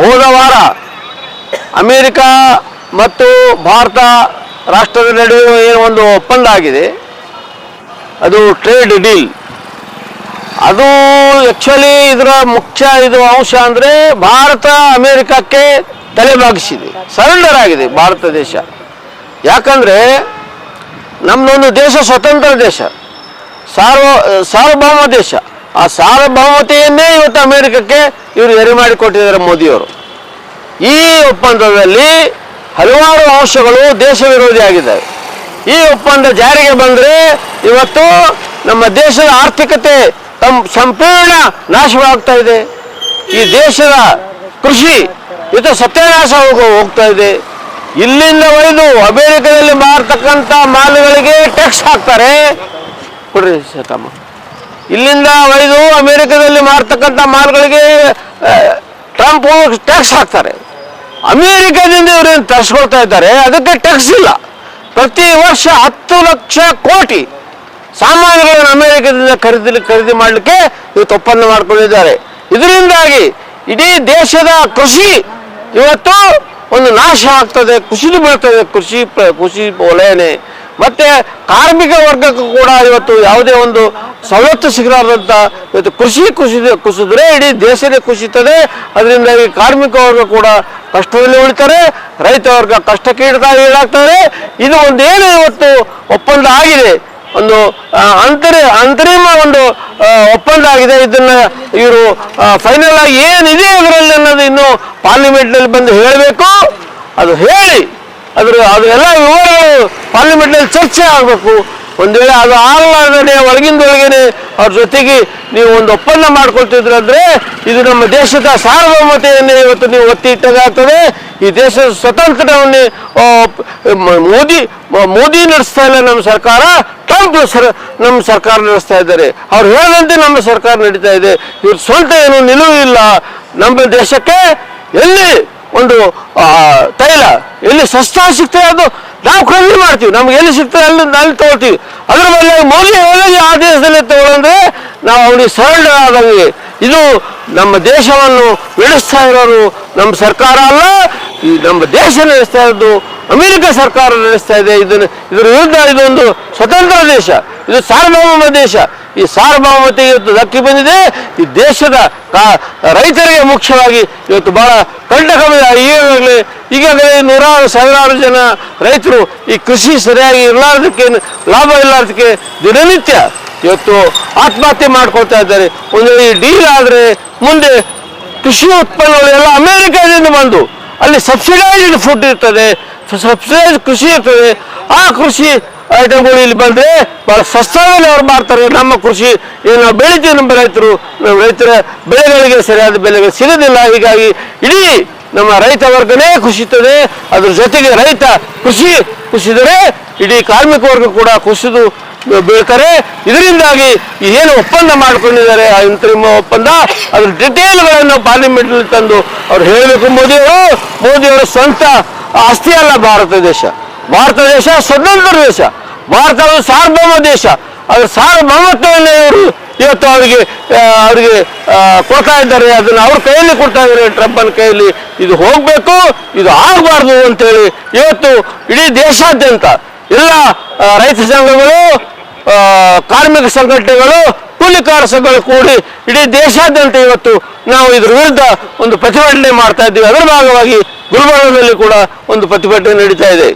ಹೋದ ವಾರ ಅಮೇರಿಕ ಮತ್ತು ಭಾರತ ರಾಷ್ಟ್ರದ ನಡುವೆ ಏನು ಒಂದು ಒಪ್ಪಂದ ಆಗಿದೆ, ಅದು ಟ್ರೇಡ್ ಡೀಲ್. ಅದು ಆ್ಯಕ್ಚುಲಿ ಇದರ ಮುಖ್ಯ ಅಂಶ ಅಂದರೆ ಭಾರತ ಅಮೇರಿಕಕ್ಕೆ ತಲೆಬಾಗಿಸಿದೆ, ಸರೆಂಡರ್ ಆಗಿದೆ ಭಾರತ ದೇಶ. ಯಾಕಂದರೆ ನಮ್ಮದೊಂದು ದೇಶ ಸ್ವತಂತ್ರ ದೇಶ, ಸಾರ್ವಭೌಮ ದೇಶ. ಆ ಸಾರ್ವಭೌಮತೆಯನ್ನೇ ಇವತ್ತು ಅಮೇರಿಕಕ್ಕೆ ಇವರು ಎರೆ ಮಾಡಿಕೊಟ್ಟಿದ್ದಾರೆ ಮೋದಿಯವರು. ಈ ಒಪ್ಪಂದದಲ್ಲಿ ಹಲವಾರು ಅಂಶಗಳು ದೇಶ ವಿರೋಧಿಯಾಗಿದ್ದಾವೆ. ಈ ಒಪ್ಪಂದ ಜಾರಿಗೆ ಬಂದರೆ ಇವತ್ತು ನಮ್ಮ ದೇಶದ ಆರ್ಥಿಕತೆ ಸಂಪೂರ್ಣ ನಾಶವಾಗ್ತಾ ಇದೆ. ಈ ದೇಶದ ಕೃಷಿ ಇವತ್ತು ಸತ್ಯನಾಶ ಹೋಗ್ತಾ ಇದೆ. ಇಲ್ಲಿಂದ ಒಯ್ದು ಅಮೇರಿಕದಲ್ಲಿ ಮಾರ್ತಕ್ಕಂಥ ಮಾಲುಗಳಿಗೆ ಟ್ಯಾಕ್ಸ್ ಹಾಕ್ತಾರೆ. ಕೊಡ್ರಿ ಸಕಮ್ಮ. ಇಲ್ಲಿಂದ ಒಯ್ದು ಅಮೇರಿಕದಲ್ಲಿ ಮಾರ್ತಕ್ಕಂಥ ಮಾಲುಗಳಿಗೆ ಟ್ರಂಪ್ ಟ್ಯಾಕ್ಸ್ ಹಾಕ್ತಾರೆ. ಅಮೇರಿಕದಿಂದ ಇವರೇನು ತರಿಸ್ಕೊಳ್ತಾ ಇದ್ದಾರೆ, ಅದಕ್ಕೆ ಟ್ಯಾಕ್ಸ್ ಇಲ್ಲ. ಪ್ರತಿ ವರ್ಷ 10 ಲಕ್ಷ ಕೋಟಿ ಸಾಮಾನುಗಳನ್ನು ಅಮೇರಿಕದಿಂದ ಖರೀದಿ ಮಾಡಲಿಕ್ಕೆ ಇವತ್ತು ಒಪ್ಪಂದ ಮಾಡ್ಕೊಂಡಿದ್ದಾರೆ. ಇದರಿಂದಾಗಿ ಇಡೀ ದೇಶದ ಕೃಷಿ ಇವತ್ತು ಒಂದು ನಾಶ ಆಗ್ತದೆ, ಕುಸಿದು ಬೀಳ್ತದೆ ಕೃಷಿ ವಲಯನೇ. ಮತ್ತು ಕಾರ್ಮಿಕ ವರ್ಗಕ್ಕೂ ಕೂಡ ಇವತ್ತು ಯಾವುದೇ ಒಂದು ಸವಲತ್ತು ಸಿಗಲಾರ್ದಂಥ ಇವತ್ತು ಕೃಷಿ ಕುಸಿದ್ರೆ ಇಡೀ ದೇಶನೇ ಕುಸಿತದೆ. ಅದರಿಂದಾಗಿ ಕಾರ್ಮಿಕ ವರ್ಗ ಕೂಡ ಕಷ್ಟದಲ್ಲಿ ಉಳಿತಾರೆ, ರೈತ ವರ್ಗ ಕಷ್ಟಕ್ಕೆ ಈಡಾಗ್ತಾರೆ. ಇದು ಒಂದೇನು ಇವತ್ತು ಒಪ್ಪಂದ ಆಗಿದೆ, ಒಂದು ಅಂತರಿಮ ಒಂದು ಒಪ್ಪಂದ ಆಗಿದೆ. ಇದನ್ನು ಇವರು ಫೈನಲ್ ಆಗಿ ಏನಿದೆ ಅದರಲ್ಲಿ ಅನ್ನೋದು ಇನ್ನೂ ಪಾರ್ಲಿಮೆಂಟ್ನಲ್ಲಿ ಬಂದು ಹೇಳಬೇಕು. ಅದು ಹೇಳಿ ಅದೆಲ್ಲ ವಿವರಗಳು ಪಾರ್ಲಿಮೆಂಟ್ನಲ್ಲಿ ಚರ್ಚೆ ಆಗಬೇಕು. ಒಂದು ವೇಳೆ ಅದು ಆಗಲಾರ್ದೇ ಒಳಗಿಂದೊಳಗೇನೆ ಅವ್ರ ಜೊತೆಗೆ ನೀವು ಒಂದು ಒಪ್ಪಂದ ಮಾಡ್ಕೊಳ್ತಿದ್ರು ಅಂದರೆ ಇದು ನಮ್ಮ ದೇಶದ ಸಾರ್ವಭೌಮತೆಯನ್ನೇ ಇವತ್ತು ನೀವು ಒತ್ತಿ ಇಟ್ಟಾಗ್ತದೆ. ಈ ದೇಶದ ಸ್ವಾತಂತ್ರ್ಯವನ್ನೇ ಮೋದಿ ನಡೆಸ್ತಾ ಇಲ್ಲ ನಮ್ಮ ಸರ್ಕಾರ, ಟ್ರಂಪ್ ನಮ್ಮ ಸರ್ಕಾರ ನಡೆಸ್ತಾ ಇದ್ದಾರೆ. ಅವ್ರು ಹೇಳಿದಂತೆ ನಮ್ಮ ಸರ್ಕಾರ ನಡೀತಾ ಇದೆ. ಇವ್ರ ಸ್ವಂತ ಏನು ನಿಲುವು ಇಲ್ಲ. ನಮ್ಮ ದೇಶಕ್ಕೆ ಎಲ್ಲಿ ಒಂದು ತೈಲ ಎಲ್ಲಿ ಸಸ್ತಾ ಸಿಗ್ತದೆ ಅದು ನಾವು ಖರೀದಿ ಮಾಡ್ತೀವಿ, ನಮ್ಗೆ ಎಲ್ಲಿ ಸಿಗ್ತದೆ ಅಲ್ಲಿ ತಗೊಳ್ತೀವಿ. ಅದ್ರ ಮೇಲೆ ಮೋದಿ ಹೇಳಿದ್ರೆ ಆ ದೇಶದಲ್ಲಿ ತಗೊಳ್ಳಂದ್ರೆ ನಾವು ಅವನಿಗೆ ಸರೆಂಡರ್ ಆದಂಗೆ. ಇದು ನಮ್ಮ ದೇಶವನ್ನು ನಡೆಸ್ತಾ ಇರೋರು ನಮ್ಮ ಸರ್ಕಾರ ಅಲ್ಲ, ಈ ನಮ್ಮ ದೇಶ ನಡೆಸ್ತಾ ಇರೋದು ಅಮೇರಿಕ ಸರ್ಕಾರ ನಡೆಸ್ತಾ ಇದೆ. ಇದರ ವಿರುದ್ಧ ಇದೊಂದು ಸ್ವತಂತ್ರ ದೇಶ, ಇದು ಸಾರ್ವಭೌಮ ದೇಶ. ಈ ಸಾರ್ವಭೌಮತೆ ಇವತ್ತು ಧಕ್ಕೆ ಬಂದಿದೆ. ಈ ದೇಶದ ರೈತರಿಗೆ ಮುಖ್ಯವಾಗಿ ಇವತ್ತು ಬಹಳ ಕಂಟಕವಿದೆ. ಈಗಾಗಲೇ ನೂರಾರು ಸಾವಿರಾರು ಜನ ರೈತರು ಈ ಕೃಷಿ ಸರಿಯಾಗಿ ಇರಲಾರ್ದಕ್ಕೆ, ಲಾಭ ಇರಲಾರ್ದಕ್ಕೆ ದಿನನಿತ್ಯ ಇವತ್ತು ಆತ್ಮಹತ್ಯೆ ಮಾಡ್ಕೊಳ್ತಾ ಇದ್ದಾರೆ. ಒಂದು ಈ ಡೀಲ್ ಆದರೆ ಮುಂದೆ ಕೃಷಿ ಉತ್ಪನ್ನಗಳು ಎಲ್ಲ ಅಮೇರಿಕಾದಿಂದ ಬಂದು ಅಲ್ಲಿ ಸಬ್ಸಿಡೈಸ್ಡ್ ಫುಡ್ ಇರ್ತದೆ, ಸಬ್ಸಿಡೈಸ್ಡ್ ಕೃಷಿ ಇರ್ತದೆ. ಆ ಕೃಷಿ ಐಟಮ್ಗಳು ಇಲ್ಲಿ ಬಂದರೆ ಭಾಳ ಸಸ್ತಾದಲ್ಲಿ ಅವ್ರು ಮಾಡ್ತಾರೆ. ನಮ್ಮ ಕೃಷಿ ಏನು ನಾವು ಬೆಳಿತೀವಿ, ನಮ್ಮ ರೈತರ ಬೆಳೆಗಳಿಗೆ ಸರಿಯಾದ ಬೆಲೆಗಳು ಸಿಗೋದಿಲ್ಲ. ಹೀಗಾಗಿ ಇಡೀ ನಮ್ಮ ರೈತ ವರ್ಗನೇ ಕುಸಿತದೆ. ಅದ್ರ ಜೊತೆಗೆ ರೈತ ಕುಸಿದರೆ ಇಡೀ ಕಾರ್ಮಿಕ ವರ್ಗ ಕೂಡ ಕುಸಿದು ಬೀಳ್ತಾರೆ. ಇದರಿಂದಾಗಿ ಏನು ಒಪ್ಪಂದ ಮಾಡ್ಕೊಂಡಿದ್ದಾರೆ ಆ ಅಂತರಿಮ ಒಪ್ಪಂದ, ಅದ್ರ ಡಿಟೇಲ್ಗಳನ್ನು ಪಾರ್ಲಿಮೆಂಟ್ನಲ್ಲಿ ತಂದು ಅವ್ರು ಹೇಳಬೇಕು. ಮೋದಿಯವರು ಸ್ವಂತ ಆಸ್ತಿ ಅಲ್ಲ ಭಾರತ ದೇಶ ಸ್ವತಂತ್ರ ದೇಶ, ಭಾರತ ಸಾರ್ವಭೌಮ ದೇಶ. ಅದರ ಸಾರ್ವಭೌಮತ್ವವನ್ನೇ ಇವರು ಇವತ್ತು ಅವರಿಗೆ ಕೊಡ್ತಾ ಇದ್ದಾರೆ. ಅದನ್ನು ಅವ್ರ ಕೈಯಲ್ಲಿ ಕೊಡ್ತಾ ಇದ್ದಾರೆ, ಟ್ರಂಪನ ಕೈಯಲ್ಲಿ. ಇದು ಹೋಗಬೇಕು, ಇದು ಆಗಬಾರ್ದು ಅಂತೇಳಿ ಇವತ್ತು ಇಡೀ ದೇಶಾದ್ಯಂತ ಎಲ್ಲ ರೈತ ಸಂಘಗಳು, ಕಾರ್ಮಿಕ ಸಂಘಟನೆಗಳು, ಕೂಲಿಕಾರ ಸಂಘಗಳು ಕೂಡಿ ಇಡೀ ದೇಶಾದ್ಯಂತ ಇವತ್ತು ನಾವು ಇದ್ರ ವಿರುದ್ಧ ಒಂದು ಪ್ರತಿಭಟನೆ ಮಾಡ್ತಾ ಇದ್ದೀವಿ. ಅದರ ಭಾಗವಾಗಿ ಗುಲ್ಬರ್ಗದಲ್ಲಿ ಕೂಡ ಒಂದು ಪ್ರತಿಭಟನೆ ನಡೀತಾ ಇದೆ.